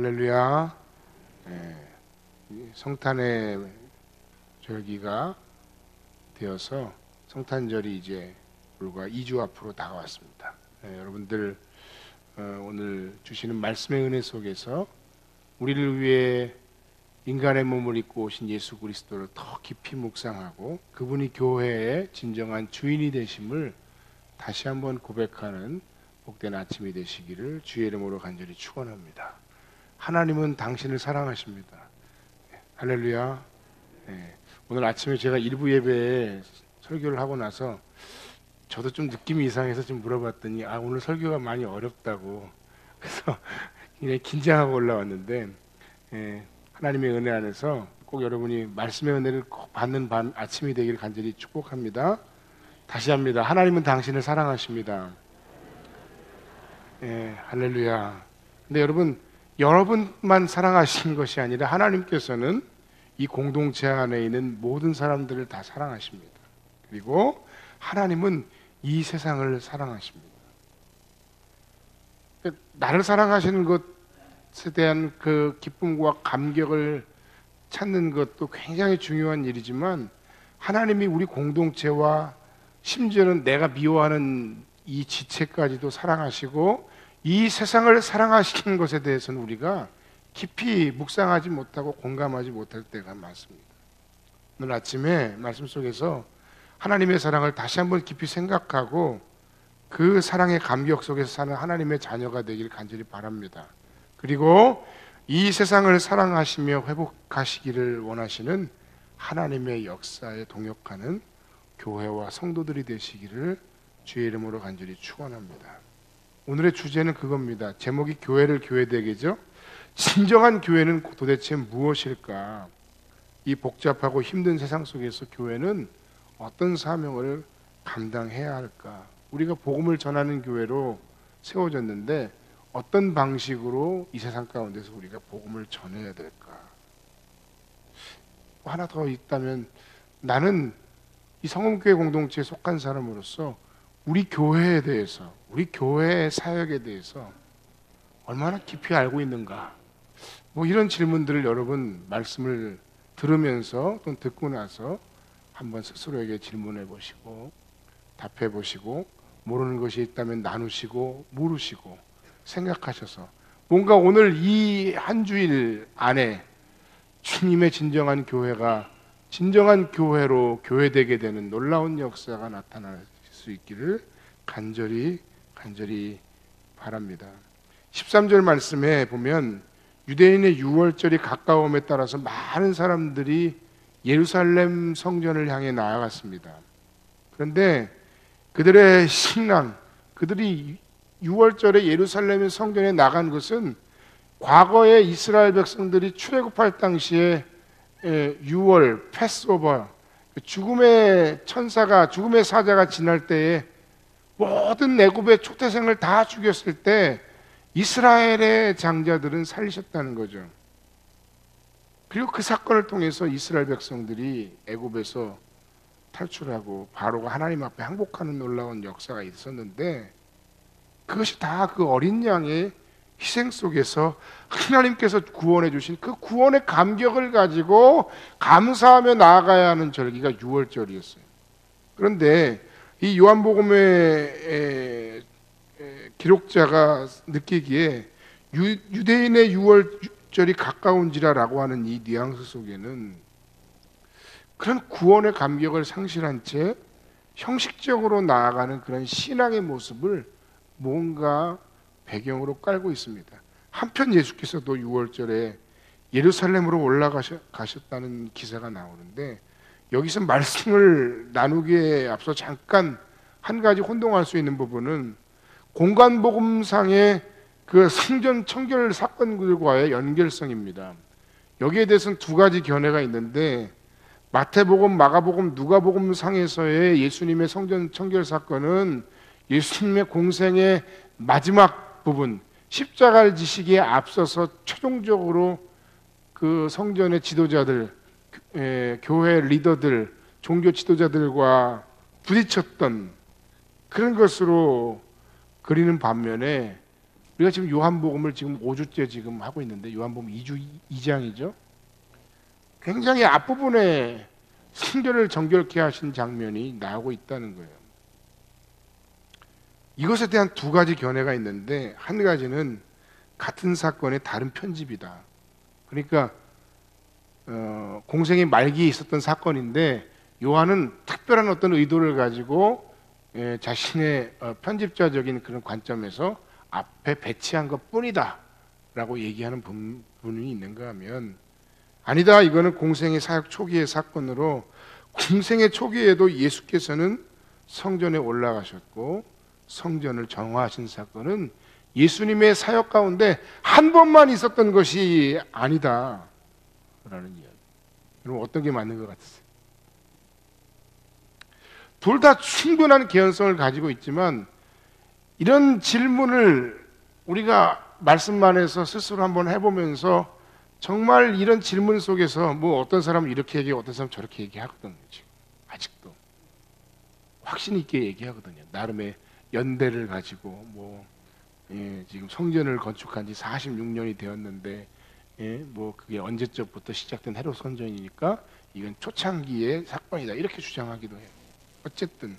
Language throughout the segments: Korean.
할렐루야. 성탄의 절기가 되어서 성탄절이 이제 불과 2주 앞으로 다가왔습니다. 여러분들 오늘 주시는 말씀의 은혜 속에서 우리를 위해 인간의 몸을 입고 오신 예수 그리스도를 더 깊이 묵상하고 그분이 교회의 진정한 주인이 되심을 다시 한번 고백하는 복된 아침이 되시기를 주의 이름으로 간절히 축원합니다. 하나님은 당신을 사랑하십니다. 할렐루야. 오늘 아침에 제가 일부 예배에 설교를 하고 나서 저도 좀 느낌이 이상해서 좀 물어봤더니 오늘 설교가 많이 어렵다고, 그래서 굉장히 긴장하고 올라왔는데 하나님의 은혜 안에서 꼭 여러분이 말씀의 은혜를 꼭 받는 아침이 되기를 간절히 축복합니다. 다시 합니다. 하나님은 당신을 사랑하십니다. 할렐루야. 근데 여러분만 사랑하시는 것이 아니라 하나님께서는 이 공동체 안에 있는 모든 사람들을 다 사랑하십니다. 그리고 하나님은 이 세상을 사랑하십니다. 나를 사랑하시는 것에 대한 그 기쁨과 감격을 찾는 것도 굉장히 중요한 일이지만, 하나님이 우리 공동체와 심지어는 내가 미워하는 이 지체까지도 사랑하시고 이 세상을 사랑하시는 것에 대해서는 우리가 깊이 묵상하지 못하고 공감하지 못할 때가 많습니다. 오늘 아침에 말씀 속에서 하나님의 사랑을 다시 한번 깊이 생각하고 그 사랑의 감격 속에서 사는 하나님의 자녀가 되길 간절히 바랍니다. 그리고 이 세상을 사랑하시며 회복하시기를 원하시는 하나님의 역사에 동역하는 교회와 성도들이 되시기를 주의 이름으로 간절히 축원합니다. 오늘의 주제는 그겁니다. 제목이 교회를 교회되게죠. 진정한 교회는 도대체 무엇일까? 이 복잡하고 힘든 세상 속에서 교회는 어떤 사명을 감당해야 할까? 우리가 복음을 전하는 교회로 세워졌는데 어떤 방식으로 이 세상 가운데서 우리가 복음을 전해야 될까? 하나 더 있다면, 나는 이 성음교회 공동체에 속한 사람으로서 우리 교회에 대해서, 우리 교회의 사역에 대해서 얼마나 깊이 알고 있는가? 이런 질문들을 여러분 말씀을 들으면서 또 듣고 나서 한번 스스로에게 질문해 보시고 답해 보시고, 모르는 것이 있다면 나누시고 물으시고 생각하셔서 뭔가 오늘 이 한 주일 안에 주님의 진정한 교회가 진정한 교회로 교회되게 되는 놀라운 역사가 나타날 수 있기를 간절히 바랍니다. 13절 말씀에 보면 유대인의 유월절이 가까움에 따라서 많은 사람들이 예루살렘 성전을 향해 나아갔습니다. 그런데 그들의 신앙, 그들이 유월절에 예루살렘 성전에 나간 것은 과거에 이스라엘 백성들이 출애굽할 당시에 유월, 패스오버, 죽음의 천사가, 죽음의 사자가 지날 때에 모든 애굽의 초태생을 다 죽였을 때 이스라엘의 장자들은 살리셨다는 거죠. 그리고 그 사건을 통해서 이스라엘 백성들이 애굽에서 탈출하고 바로가 하나님 앞에 항복하는 놀라운 역사가 있었는데, 그것이 다 그 어린 양의 희생 속에서 하나님께서 구원해 주신 그 구원의 감격을 가지고 감사하며 나아가야 하는 절기가 유월절이었어요. 그런데 이 요한복음의 기록자가 느끼기에 유대인의 유월절이 가까운지라라고 하는 이 뉘앙스 속에는 그런 구원의 감격을 상실한 채 형식적으로 나아가는 그런 신앙의 모습을 뭔가 배경으로 깔고 있습니다. 한편 예수께서도 유월절에 예루살렘으로 올라가셨다는 기사가 나오는데, 여기서 말씀을 나누기에 앞서 잠깐 한 가지 혼동할 수 있는 부분은 공간복음상의 그 성전 청결 사건들과의 연결성입니다. 여기에 대해서는 두 가지 견해가 있는데, 마태복음, 마가복음, 누가복음 상에서의 예수님의 성전 청결 사건은 예수님의 공생의 마지막 부분, 십자가를 지시기에 앞서서 최종적으로 그 성전의 지도자들, 교회 리더들, 종교 지도자들과 부딪혔던 그런 것으로 그리는 반면에 우리가 지금 요한복음을 지금 5주째 지금 하고 있는데 요한복음 2장이죠. 굉장히 앞부분에 성전을 정결케 하신 장면이 나오고 있다는 거예요. 이것에 대한 두 가지 견해가 있는데, 한 가지는 같은 사건의 다른 편집이다. 그러니까 공생의 말기에 있었던 사건인데 요한은 특별한 어떤 의도를 가지고 자신의 편집자적인 그런 관점에서 앞에 배치한 것뿐이다 라고 얘기하는 분이 있는가 하면, 아니다, 이거는 공생의 사역 초기의 사건으로, 공생의 초기에도 예수께서는 성전에 올라가셨고 성전을 정화하신 사건은 예수님의 사역 가운데 한 번만 있었던 것이 아니다 라는 이야기. 여러분, 어떤 게 맞는 것 같으세요? 둘 다 충분한 개연성을 가지고 있지만, 이런 질문을 우리가 말씀만 해서 스스로 한번 해보면서 정말 이런 질문 속에서 뭐 어떤 사람은 이렇게 얘기하고 어떤 사람은 저렇게 얘기하거든요. 지금 아직도 확신 있게 얘기하거든요. 나름의 연대를 가지고 지금 성전을 건축한 지 46년이 되었는데 뭐 그게 언제적부터 시작된 헤롯 성전이니까 이건 초창기의 사건이다 이렇게 주장하기도 해요. 어쨌든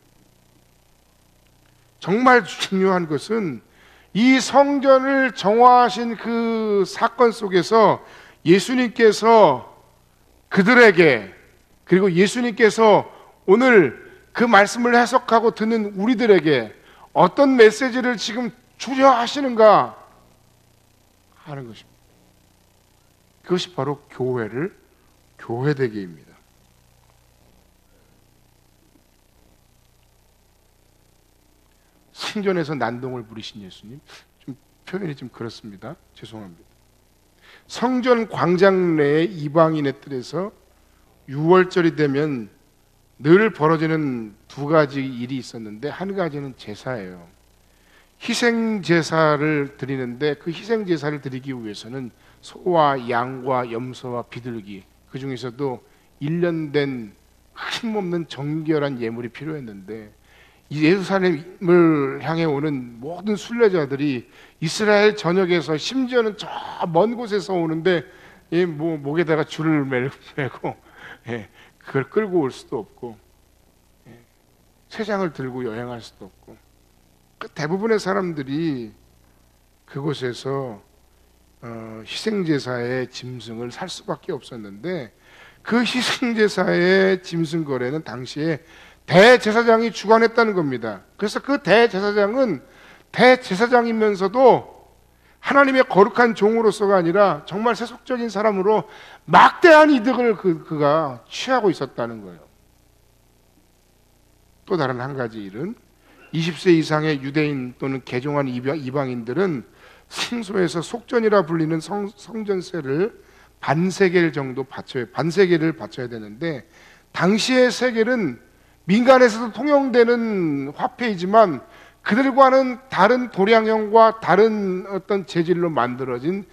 정말 중요한 것은 이 성전을 정화하신 그 사건 속에서 예수님께서 그들에게, 그리고 예수님께서 오늘 그 말씀을 해석하고 듣는 우리들에게 어떤 메시지를 지금 주려 하시는가 하는 것입니다. 그것이 바로 교회를 교회되게입니다. 성전에서 난동을 부리신 예수님, 좀 표현이 좀 그렇습니다. 죄송합니다. 성전 광장 내의 이방인의 뜰에서 6월절이 되면 늘 벌어지는 두 가지 일이 있었는데, 한 가지는 제사예요. 희생 제사를 드리는데 그 희생 제사를 드리기 위해서는 소와 양과 염소와 비둘기, 그 중에서도 1년 된 힘없는 정결한 예물이 필요했는데, 이 예루살렘을 향해 오는 모든 순례자들이 이스라엘 전역에서, 심지어는 저 먼 곳에서 오는데 목에다가 줄을 매고 그걸 끌고 올 수도 없고 쇠장을 들고 여행할 수도 없고, 대부분의 사람들이 그곳에서 희생제사의 짐승을 살 수밖에 없었는데, 그 희생제사의 짐승 거래는 당시에 대제사장이 주관했다는 겁니다. 그래서 그 대제사장은 대제사장이면서도 하나님의 거룩한 종으로서가 아니라 정말 세속적인 사람으로 막대한 이득을 그가 취하고 있었다는 거예요. 또 다른 한 가지 일은 20세 이상의 유대인 또는 개종한 이방인들은 성소에서 속전이라 불리는 성전세를 반세겔 정도 반세겔을 바쳐야 되는데, 당시의 세겔은 민간에서도 통용되는 화폐이지만 그들과는 다른 도량형과 다른 어떤 재질로 만들어진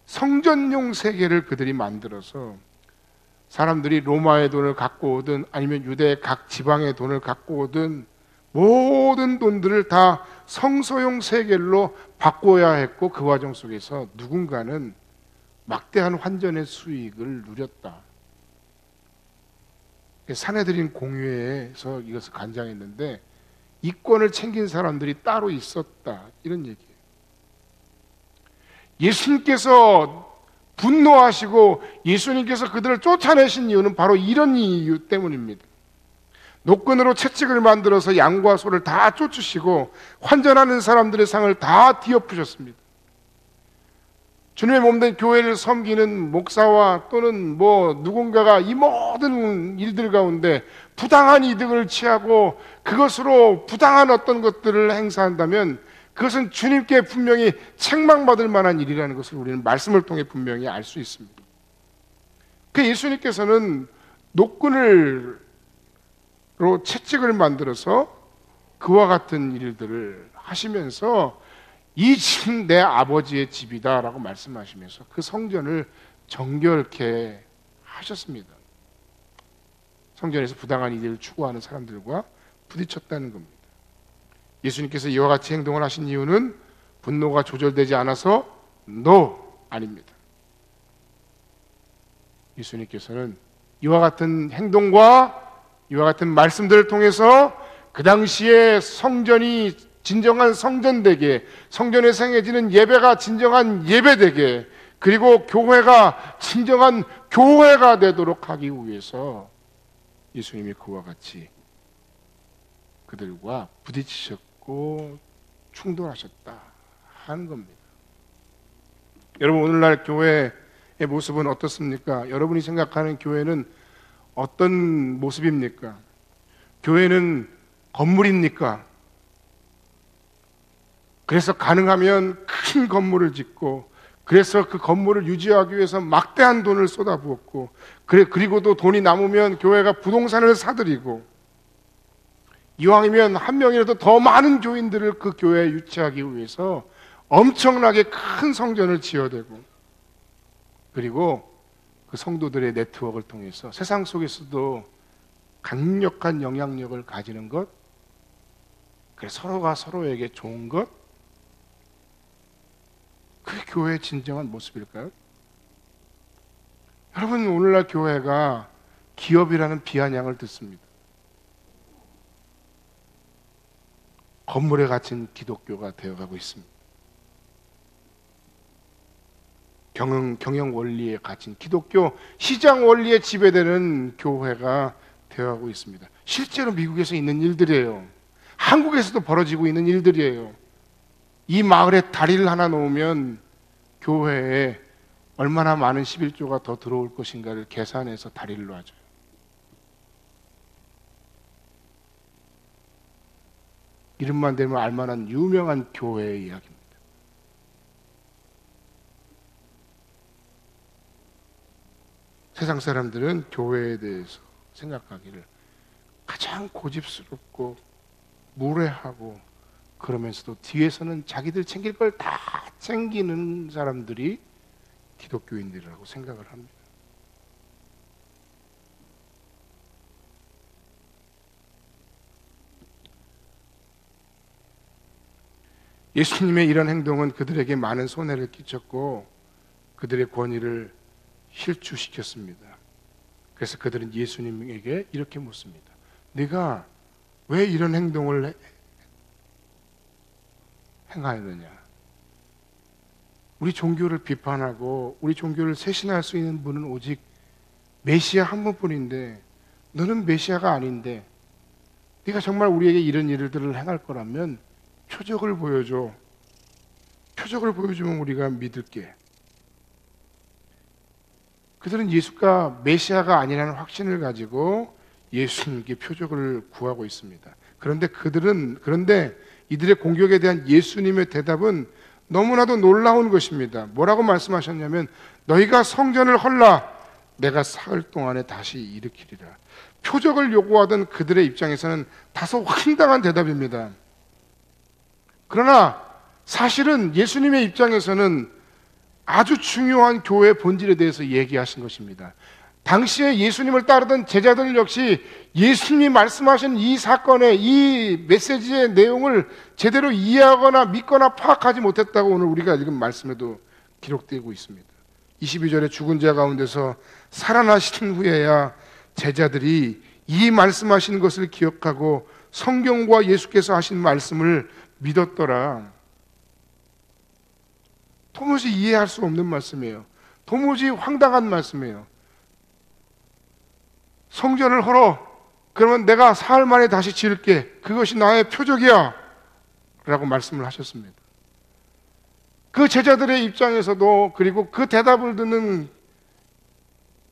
성전용 세계를 그들이 만들어서 사람들이 로마의 돈을 갖고 오든 아니면 유대 각 지방의 돈을 갖고 오든 모든 돈들을 다 성소용 세겔로 바꿔야 했고, 그 과정 속에서 누군가는 막대한 환전의 수익을 누렸다. 사내들인 공회에서 이것을 간장했는데 이권을 챙긴 사람들이 따로 있었다, 이런 얘기예요. 예수님께서 분노하시고 예수님께서 그들을 쫓아내신 이유는 바로 이런 이유 때문입니다. 노끈으로 채찍을 만들어서 양과 소를 다 쫓으시고 환전하는 사람들의 상을 다 뒤엎으셨습니다. 주님의 몸된 교회를 섬기는 목사와 또는 누군가가 이 모든 일들 가운데 부당한 이득을 취하고 그것으로 부당한 어떤 것들을 행사한다면 그것은 주님께 분명히 책망받을 만한 일이라는 것을 우리는 말씀을 통해 분명히 알 수 있습니다. 그 예수님께서는 노끈으로 채찍을 만들어서 그와 같은 일들을 하시면서 이 집은 내 아버지의 집이다 라고 말씀하시면서 그 성전을 정결케 하셨습니다. 성전에서 부당한 일을 추구하는 사람들과 부딪혔다는 겁니다. 예수님께서 이와 같이 행동을 하신 이유는 분노가 조절되지 않아서 NO 아닙니다. 예수님께서는 이와 같은 행동과 이와 같은 말씀들을 통해서 그 당시에 성전이 진정한 성전되게, 성전에서 행해지는 예배가 진정한 예배되게, 그리고 교회가 진정한 교회가 되도록 하기 위해서 예수님이 그와 같이 그들과 부딪히셨고 충돌하셨다 하는 겁니다. 여러분, 오늘날 교회의 모습은 어떻습니까? 여러분이 생각하는 교회는 어떤 모습입니까? 교회는 건물입니까? 그래서 가능하면 큰 건물을 짓고, 그래서 그 건물을 유지하기 위해서 막대한 돈을 쏟아부었고, 그리고도 돈이 남으면 교회가 부동산을 사들이고, 이왕이면 한 명이라도 더 많은 교인들을 그 교회에 유치하기 위해서 엄청나게 큰 성전을 지어대고, 그리고 그 성도들의 네트워크를 통해서 세상 속에서도 강력한 영향력을 가지는 것, 그래서 서로가 서로에게 좋은 것, 그게 교회의 진정한 모습일까요? 여러분, 오늘날 교회가 기업이라는 비아냥을 듣습니다. 건물에 갇힌 기독교가 되어가고 있습니다. 경영 원리에 갇힌 기독교 시장 원리에 지배되는 교회가 되어가고 있습니다. 실제로 미국에서 있는 일들이에요. 한국에서도 벌어지고 있는 일들이에요. 이 마을에 다리를 하나 놓으면 교회에 얼마나 많은 11조가 더 들어올 것인가를 계산해서 다리를 놔줘요. 이름만 되면 알만한 유명한 교회의 이야기입니다. 세상 사람들은 교회에 대해서 생각하기를 가장 고집스럽고 무례하고, 그러면서도 뒤에서는 자기들 챙길 걸 다 챙기는 사람들이 기독교인들이라고 생각을 합니다. 예수님의 이런 행동은 그들에게 많은 손해를 끼쳤고 그들의 권위를 실추시켰습니다. 그래서 그들은 예수님에게 이렇게 묻습니다. 네가 왜 이런 행동을 행하느냐? 우리 종교를 비판하고 우리 종교를 쇄신할 수 있는 분은 오직 메시아 한 분뿐인데 너는 메시아가 아닌데 네가 정말 우리에게 이런 일들을 행할 거라면 표적을 보여줘. 표적을 보여주면 우리가 믿을게. 그들은 예수가 메시아가 아니라는 확신을 가지고 예수님께 표적을 구하고 있습니다. 그런데 이들의 공격에 대한 예수님의 대답은 너무나도 놀라운 것입니다. 뭐라고 말씀하셨냐면 너희가 성전을 헐라 내가 사흘 동안에 다시 일으키리라. 표적을 요구하던 그들의 입장에서는 다소 황당한 대답입니다. 그러나 사실은 예수님의 입장에서는 아주 중요한 교회의 본질에 대해서 얘기하신 것입니다. 당시에 예수님을 따르던 제자들 역시 예수님이 말씀하신 이 사건의 이 메시지의 내용을 제대로 이해하거나 믿거나 파악하지 못했다고 오늘 우리가 읽은 말씀에도 기록되고 있습니다. 22절에 죽은 자 가운데서 살아나신 후에야 제자들이 이 말씀하신 것을 기억하고 성경과 예수께서 하신 말씀을 믿었더라. 도무지 이해할 수 없는 말씀이에요. 도무지 황당한 말씀이에요. 성전을 헐어. 그러면 내가 사흘 만에 다시 지을게. 그것이 나의 표적이야. 라고 말씀을 하셨습니다. 그 제자들의 입장에서도, 그리고 그 대답을 듣는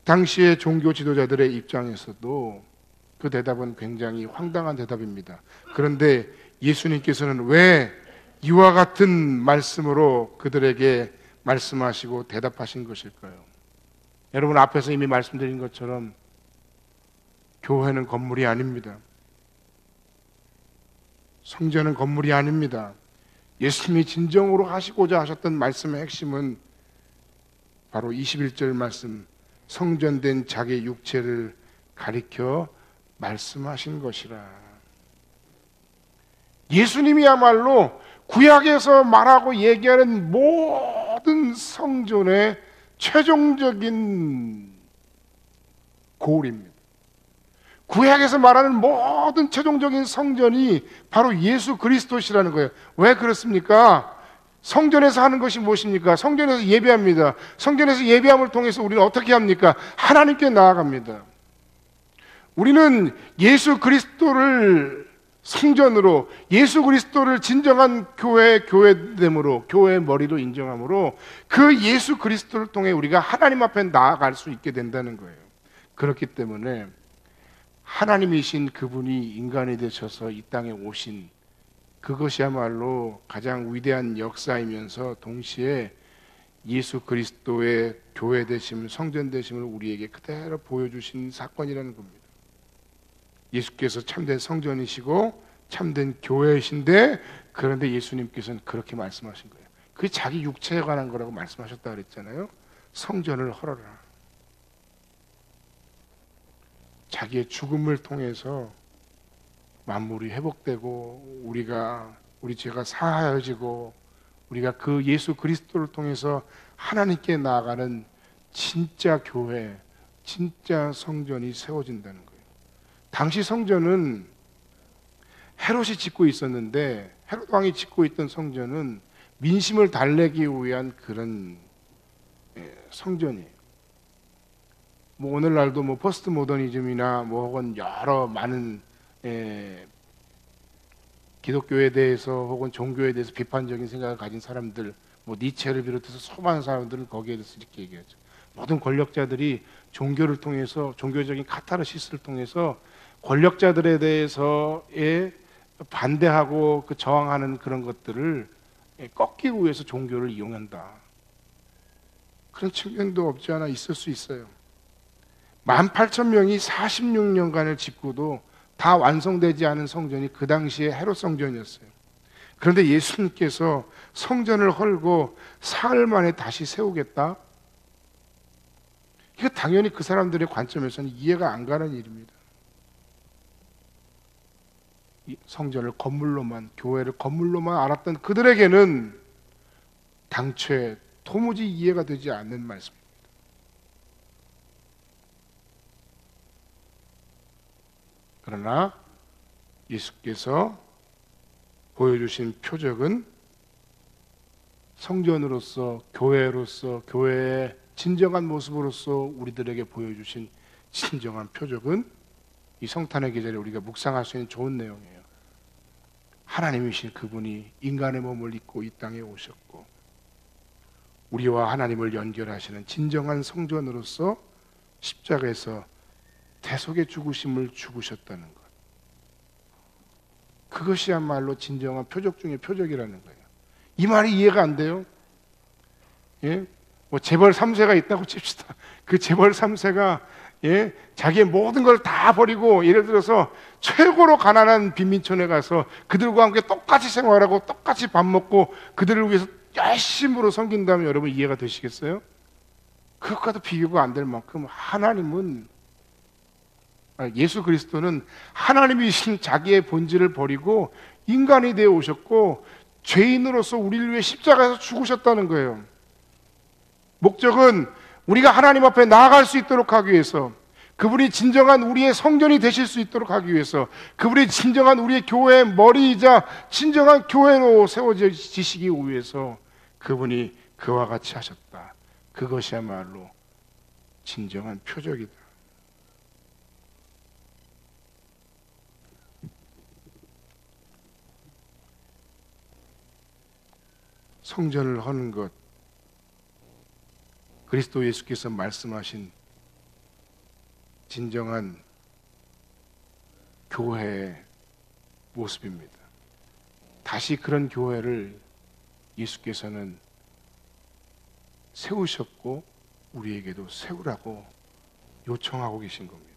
당시의 종교 지도자들의 입장에서도 그 대답은 굉장히 황당한 대답입니다. 그런데 예수님께서는 왜 이와 같은 말씀으로 그들에게 말씀하시고 대답하신 것일까요? 여러분, 앞에서 이미 말씀드린 것처럼 교회는 건물이 아닙니다. 성전은 건물이 아닙니다. 예수님이 진정으로 하시고자 하셨던 말씀의 핵심은 바로 21절 말씀, 성전된 자기 육체를 가리켜 말씀하신 것이라. 예수님이야말로 구약에서 말하고 얘기하는 모든 성전의 최종적인 고울입니다. 구약에서 말하는 모든 최종적인 성전이 바로 예수 그리스도시라는 거예요. 왜 그렇습니까? 성전에서 하는 것이 무엇입니까? 성전에서 예배합니다. 성전에서 예배함을 통해서 우리는 어떻게 합니까? 하나님께 나아갑니다. 우리는 예수 그리스도를 성전으로, 예수 그리스도를 진정한 교회됨으로, 교회의 머리로 인정함으로 그 예수 그리스도를 통해 우리가 하나님 앞에 나아갈 수 있게 된다는 거예요. 그렇기 때문에 하나님이신 그분이 인간이 되셔서 이 땅에 오신 그것이야말로 가장 위대한 역사이면서 동시에 예수 그리스도의 교회 되심, 성전 되심을 우리에게 그대로 보여주신 사건이라는 겁니다. 예수께서 참된 성전이시고 참된 교회이신데, 그런데 예수님께서는 그렇게 말씀하신 거예요. 그게 자기 육체에 관한 거라고 말씀하셨다 그랬잖아요. 성전을 헐어라. 자기의 죽음을 통해서 만물이 회복되고 우리 죄가 사하여지고 우리가 그 예수 그리스도를 통해서 하나님께 나아가는 진짜 교회, 진짜 성전이 세워진다는 거예요. 당시 성전은 헤롯이 짓고 있었는데, 헤롯 왕이 짓고 있던 성전은 민심을 달래기 위한 그런 성전이에요. 뭐 오늘날도 뭐 포스트 모더니즘이나 뭐 혹은 여러 많은 기독교에 대해서 혹은 종교에 대해서 비판적인 생각을 가진 사람들, 뭐 니체를 비롯해서 수많은 사람들은 거기에 대해서 이렇게 얘기하죠. 모든 권력자들이 종교를 통해서, 종교적인 카타르시스를 통해서 권력자들에 대해서의 반대하고 그 저항하는 그런 것들을 꺾기 위해서 종교를 이용한다. 그런 측면도 없지 않아 있을 수 있어요. 18,000명이 46년간을 짓고도 다 완성되지 않은 성전이 그 당시에 헤롯 성전이었어요. 그런데 예수님께서 성전을 헐고 사흘 만에 다시 세우겠다? 이거 당연히 그 사람들의 관점에서는 이해가 안 가는 일입니다. 성전을 건물로만, 교회를 건물로만 알았던 그들에게는 당초에 도무지 이해가 되지 않는 말씀입니다. 그러나 예수께서 보여주신 표적은 성전으로서, 교회로서, 교회의 진정한 모습으로서 우리들에게 보여주신 진정한 표적은 이 성탄의 계절에 우리가 묵상할 수 있는 좋은 내용이에요. 하나님이신 그분이 인간의 몸을 입고 이 땅에 오셨고 우리와 하나님을 연결하시는 진정한 성전으로서 십자가에서 대속의 죽으심을 죽으셨다는 것. 그것이야말로 진정한 표적 중의 표적이라는 거예요. 이 말이 이해가 안 돼요? 예? 뭐 재벌 3세가 있다고 칩시다. 그 재벌 3세가 자기의 모든 걸 다 버리고 예를 들어서 최고로 가난한 빈민촌에 가서 그들과 함께 똑같이 생활하고 똑같이 밥 먹고 그들을 위해서 열심으로 섬긴다면 여러분 이해가 되시겠어요? 그것과도 비교가 안 될 만큼 하나님은, 예수 그리스도는 하나님이신 자기의 본질을 버리고 인간이 되어 오셨고 죄인으로서 우리를 위해 십자가에서 죽으셨다는 거예요. 목적은 우리가 하나님 앞에 나아갈 수 있도록 하기 위해서, 그분이 진정한 우리의 성전이 되실 수 있도록 하기 위해서, 그분이 진정한 우리의 교회의 머리이자 진정한 교회로 세워지시기 위해서 그분이 그와 같이 하셨다. 그것이야말로 진정한 표적이다. 성전을 하는 것, 그리스도 예수께서 말씀하신 진정한 교회의 모습입니다. 다시 그런 교회를 예수께서는 세우셨고 우리에게도 세우라고 요청하고 계신 겁니다.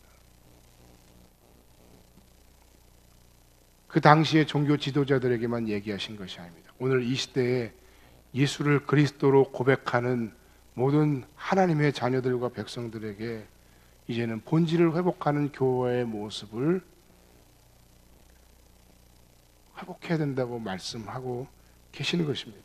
그 당시의 종교 지도자들에게만 얘기하신 것이 아닙니다. 오늘 이 시대에 예수를 그리스도로 고백하는 모든 하나님의 자녀들과 백성들에게 이제는 본질을 회복하는 교회의 모습을 회복해야 된다고 말씀하고 계시는 것입니다.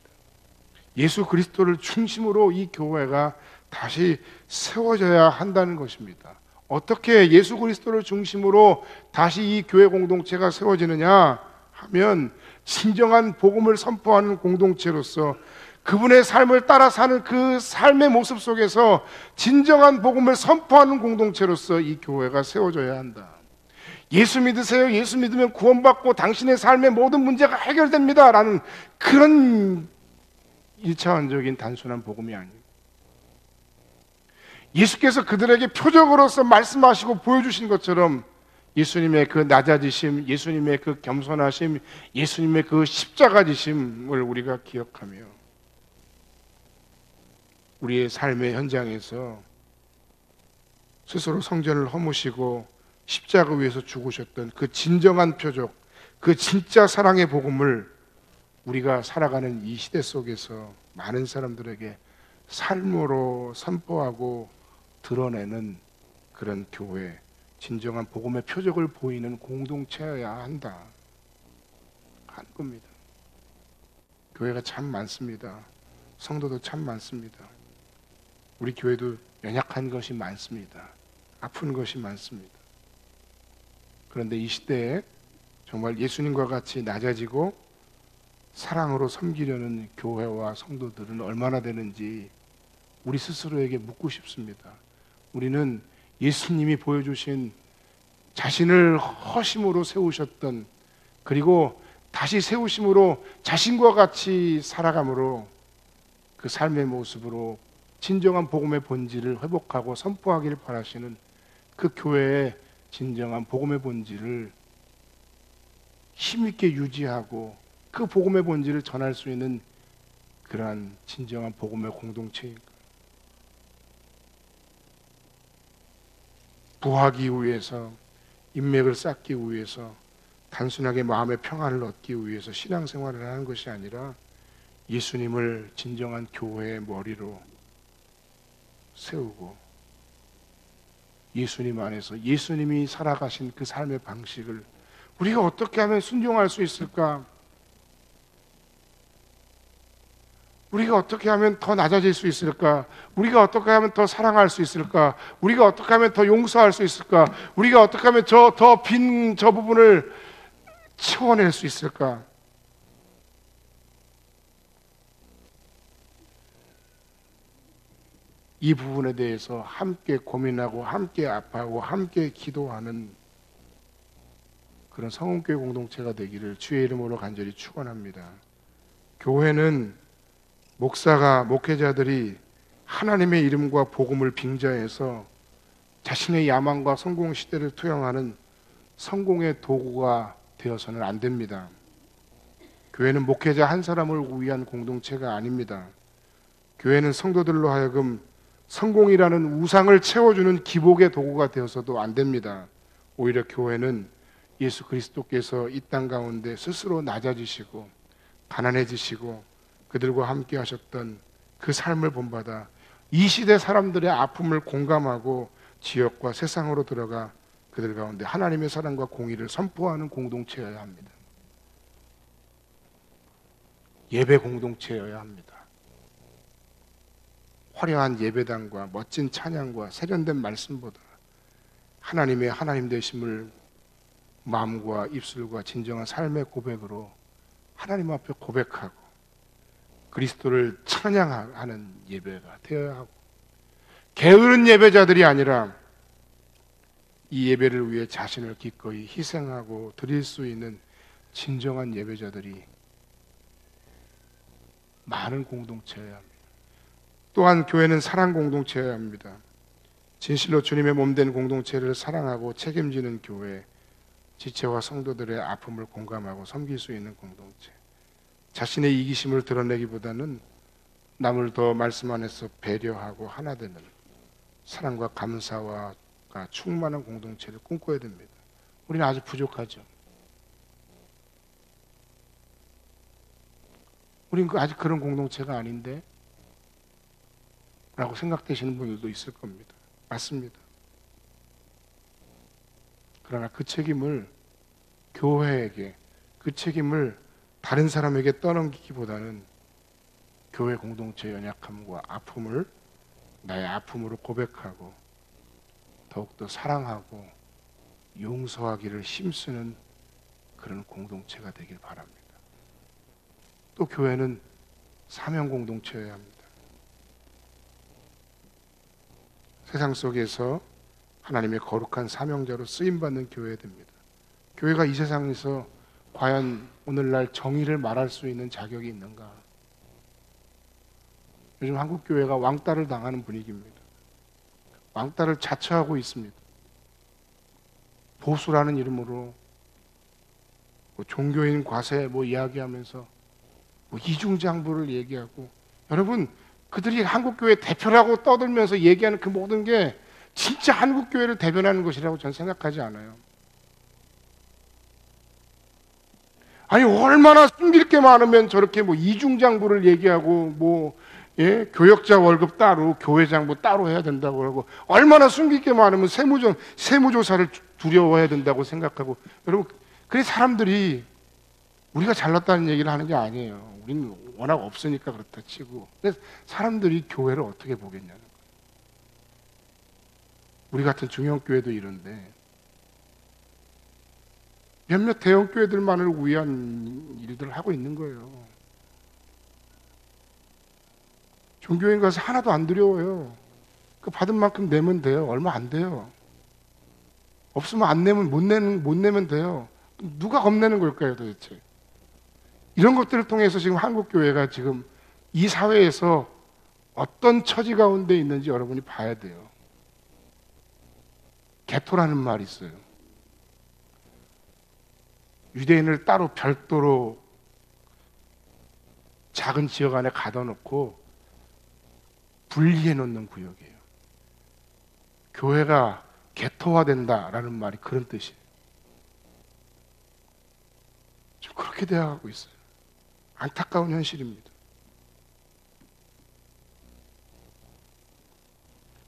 예수 그리스도를 중심으로 이 교회가 다시 세워져야 한다는 것입니다. 어떻게 예수 그리스도를 중심으로 다시 이 교회 공동체가 세워지느냐 하면 진정한 복음을 선포하는 공동체로서 그분의 삶을 따라 사는 그 삶의 모습 속에서 진정한 복음을 선포하는 공동체로서 이 교회가 세워져야 한다. 예수 믿으세요. 예수 믿으면 구원받고 당신의 삶의 모든 문제가 해결됩니다. 라는 그런 일차원적인 단순한 복음이 아니에요. 예수께서 그들에게 표적으로서 말씀하시고 보여주신 것처럼 예수님의 그 낮아지심, 예수님의 그 겸손하심, 예수님의 그 십자가지심을 우리가 기억하며 우리의 삶의 현장에서 스스로 성전을 허무시고 십자가 위에서 죽으셨던 그 진정한 표적, 그 진짜 사랑의 복음을 우리가 살아가는 이 시대 속에서 많은 사람들에게 삶으로 선포하고 드러내는 그런 교회, 진정한 복음의 표적을 보이는 공동체여야 한다 하는 겁니다. 교회가 참 많습니다. 성도도 참 많습니다. 우리 교회도 연약한 것이 많습니다. 아픈 것이 많습니다. 그런데 이 시대에 정말 예수님과 같이 낮아지고 사랑으로 섬기려는 교회와 성도들은 얼마나 되는지 우리 스스로에게 묻고 싶습니다. 우리는 예수님이 보여주신 자신을 허심으로 세우셨던, 그리고 다시 세우심으로 자신과 같이 살아감으로 그 삶의 모습으로 진정한 복음의 본질을 회복하고 선포하기를 바라시는 그 교회의 진정한 복음의 본질을 힘있게 유지하고 그 복음의 본질을 전할 수 있는 그러한 진정한 복음의 공동체인가. 부하기 위해서, 인맥을 쌓기 위해서, 단순하게 마음의 평안을 얻기 위해서 신앙생활을 하는 것이 아니라 예수님을 진정한 교회의 머리로 세우고 예수님 안에서 예수님이 살아가신 그 삶의 방식을 우리가 어떻게 하면 순종할 수 있을까? 우리가 어떻게 하면 더 낮아질 수 있을까? 우리가 어떻게 하면 더 사랑할 수 있을까? 우리가 어떻게 하면 더 용서할 수 있을까? 우리가 어떻게 하면 더 빈 저 부분을 채워낼 수 있을까? 이 부분에 대해서 함께 고민하고 함께 아파하고 함께 기도하는 그런 성원교회 공동체가 되기를 주의 이름으로 간절히 축원합니다. 교회는 목사가, 목회자들이 하나님의 이름과 복음을 빙자해서 자신의 야망과 성공 시대를 투영하는 성공의 도구가 되어서는 안 됩니다. 교회는 목회자 한 사람을 위한 공동체가 아닙니다. 교회는 성도들로 하여금 성공이라는 우상을 채워주는 기복의 도구가 되어서도 안 됩니다. 오히려 교회는 예수 그리스도께서 이 땅 가운데 스스로 낮아지시고 가난해지시고 그들과 함께 하셨던 그 삶을 본받아 이 시대 사람들의 아픔을 공감하고 지역과 세상으로 들어가 그들 가운데 하나님의 사랑과 공의를 선포하는 공동체여야 합니다. 예배 공동체여야 합니다. 화려한 예배당과 멋진 찬양과 세련된 말씀보다 하나님의 하나님 되심을 마음과 입술과 진정한 삶의 고백으로 하나님 앞에 고백하고 그리스도를 찬양하는 예배가 되어야 하고, 게으른 예배자들이 아니라 이 예배를 위해 자신을 기꺼이 희생하고 드릴 수 있는 진정한 예배자들이 많은 공동체여야 합니다. 또한 교회는 사랑 공동체여야 합니다. 진실로 주님의 몸된 공동체를 사랑하고 책임지는 교회, 지체와 성도들의 아픔을 공감하고 섬길 수 있는 공동체, 자신의 이기심을 드러내기보다는 남을 더 말씀 안에서 배려하고 하나 되는 사랑과 감사와 충만한 공동체를 꿈꿔야 됩니다. 우리는 아직 부족하죠. 우리는 아직 그런 공동체가 아닌데 라고 생각되시는 분들도 있을 겁니다. 맞습니다. 그러나 그 책임을 교회에게, 그 책임을 다른 사람에게 떠넘기기보다는 교회 공동체의 연약함과 아픔을 나의 아픔으로 고백하고 더욱더 사랑하고 용서하기를 힘쓰는 그런 공동체가 되길 바랍니다. 또 교회는 사명 공동체여야 합니다. 세상 속에서 하나님의 거룩한 사명자로 쓰임받는 교회 됩니다. 교회가 이 세상에서 과연 오늘날 정의를 말할 수 있는 자격이 있는가? 요즘 한국 교회가 왕따를 당하는 분위기입니다. 왕따를 자처하고 있습니다. 보수라는 이름으로 종교인 과세 이야기하면서 이중장부를 얘기하고, 여러분 그들이 한국교회 대표라고 떠들면서 얘기하는 그 모든 게 진짜 한국교회를 대변하는 것이라고 저는 생각하지 않아요. 아니 얼마나 숨길 게 많으면 저렇게 이중장부를 얘기하고 교역자 월급 따로 교회장부 따로 해야 된다고 하고, 얼마나 숨길 게 많으면 세무조사를 두려워해야 된다고 생각하고. 여러분 그래 사람들이 우리가 잘났다는 얘기를 하는 게 아니에요. 우리는 워낙 없으니까 그렇다 치고. 근데 사람들이 교회를 어떻게 보겠냐는 거예요. 우리 같은 중형교회도 이런데 몇몇 대형교회들만을 위한 일들을 하고 있는 거예요. 종교인 가서 하나도 안 두려워요. 그 받은 만큼 내면 돼요. 얼마 안 돼요. 없으면 안 내면 못 내면 돼요. 누가 겁내는 걸까요, 도대체? 이런 것들을 통해서 지금 한국 교회가 지금 이 사회에서 어떤 처지 가운데 있는지 여러분이 봐야 돼요. 개토라는 말이 있어요. 유대인을 따로 별도로 작은 지역 안에 가둬놓고 분리해 놓는 구역이에요. 교회가 개토화된다라는 말이 그런 뜻이에요. 지금 그렇게 되어가고 있어요. 안타까운 현실입니다.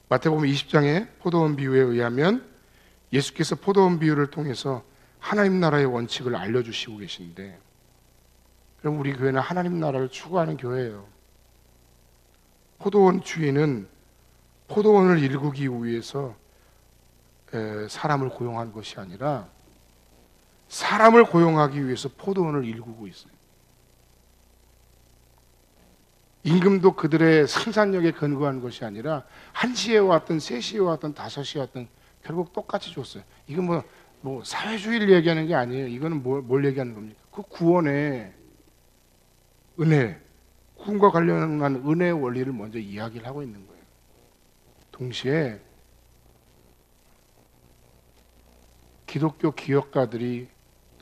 마태복음 20장의 포도원 비유에 의하면 예수께서 포도원 비유를 통해서 하나님 나라의 원칙을 알려주시고 계신데, 그럼 우리 교회는 하나님 나라를 추구하는 교회예요. 포도원 주인은 포도원을 일구기 위해서 사람을 고용한 것이 아니라 사람을 고용하기 위해서 포도원을 일구고 있어요. 임금도 그들의 생산력에 근거한 것이 아니라 1시에 왔든 3시에 왔든 5시에 왔든 결국 똑같이 줬어요. 이건 사회주의를 얘기하는 게 아니에요. 이거는 뭘 얘기하는 겁니까? 그 구원의 은혜, 구원과 관련한 은혜의 원리를 먼저 이야기를 하고 있는 거예요. 동시에 기독교 기업가들이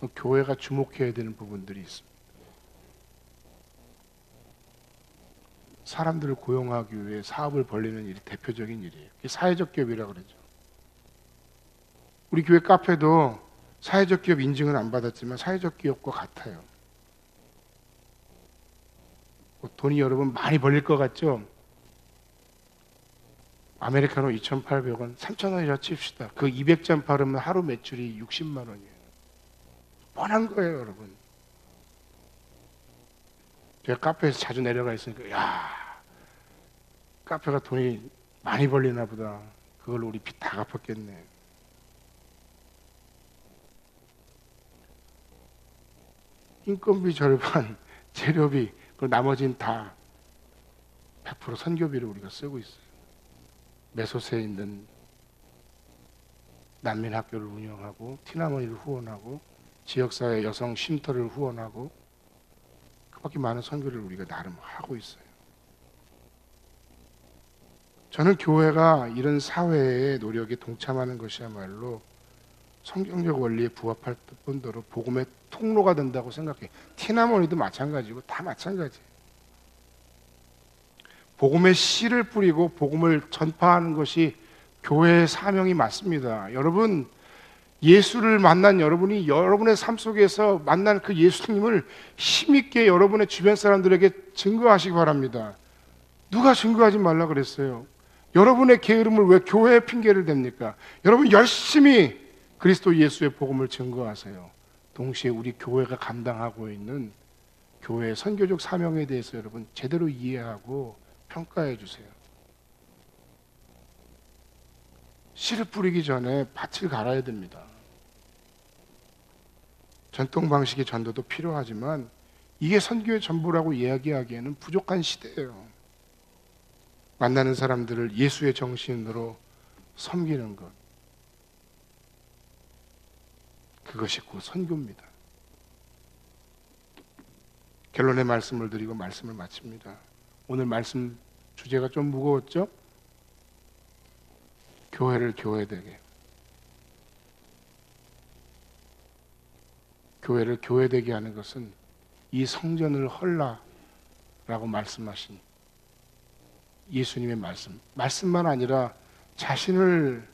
또 교회가 주목해야 되는 부분들이 있습니다. 사람들을 고용하기 위해 사업을 벌리는 일이 대표적인 일이에요. 그게 사회적 기업이라고 그러죠. 우리 교회 카페도 사회적 기업 인증은 안 받았지만 사회적 기업과 같아요. 돈이 여러분 많이 벌릴 것 같죠? 아메리카노 2,800원, 3,000원이라 칩시다. 그 200잔 팔으면 하루 매출이 60만 원이에요. 뻔한 거예요, 여러분. 제가 카페에서 자주 내려가 있으니까, 야, 카페가 돈이 많이 벌리나 보다. 그걸로 우리 빚 다 갚았겠네. 인건비 절반, 재료비, 그리고 나머지는 다 100% 선교비를 우리가 쓰고 있어요. 메소세에 있는 난민 학교를 운영하고, 티나머니를 후원하고, 지역사회 여성 쉼터를 후원하고, 그밖에 많은 선교를 우리가 나름 하고 있어요. 저는 교회가 이런 사회의 노력에 동참하는 것이야말로 성경적 원리에 부합할 뿐더러 복음의 통로가 된다고 생각해요. 티나머니도 마찬가지고 다 마찬가지예요. 복음의 씨를 뿌리고 복음을 전파하는 것이 교회의 사명이 맞습니다. 여러분, 예수를 만난 여러분이 여러분의 삶 속에서 만난 그 예수님을 힘있게 여러분의 주변 사람들에게 증거하시기 바랍니다. 누가 증거하지 말라 그랬어요? 여러분의 게으름을 왜 교회에 핑계를 댑니까? 여러분 열심히 그리스도 예수의 복음을 증거하세요. 동시에 우리 교회가 감당하고 있는 교회의 선교적 사명에 대해서 여러분 제대로 이해하고 평가해 주세요. 씨를 뿌리기 전에 밭을 갈아야 됩니다. 전통 방식의 전도도 필요하지만 이게 선교의 전부라고 이야기하기에는 부족한 시대예요. 만나는 사람들을 예수의 정신으로 섬기는 것, 그것이 곧 선교입니다. 결론의 말씀을 드리고 말씀을 마칩니다. 오늘 말씀 주제가 좀 무거웠죠? 교회를 교회되게, 교회를 교회되게 하는 것은 이 성전을 헐라라고 말씀하신 예수님의 말씀만 아니라 자신을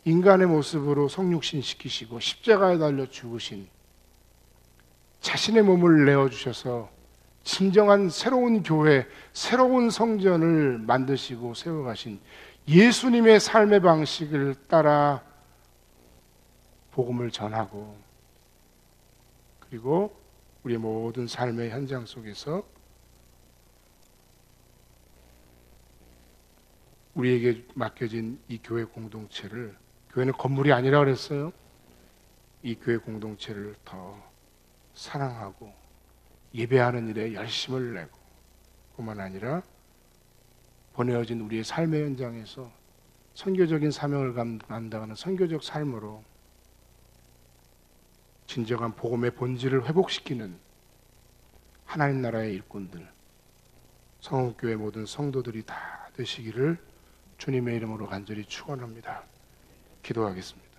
인간의 모습으로 성육신시키시고 십자가에 달려 죽으신, 자신의 몸을 내어주셔서 진정한 새로운 교회, 새로운 성전을 만드시고 세워가신 예수님의 삶의 방식을 따라 복음을 전하고, 그리고 우리 모든 삶의 현장 속에서 우리에게 맡겨진 이 교회 공동체를, 교회는 건물이 아니라 그랬어요. 이 교회 공동체를 더 사랑하고 예배하는 일에 열심을 내고, 뿐만 아니라 보내어진 우리의 삶의 현장에서 선교적인 사명을 감당하는 선교적 삶으로 진정한 복음의 본질을 회복시키는 하나님 나라의 일꾼들, 성읍교회 모든 성도들이 다 되시기를 주님의 이름으로 간절히 축원합니다. 기도하겠습니다.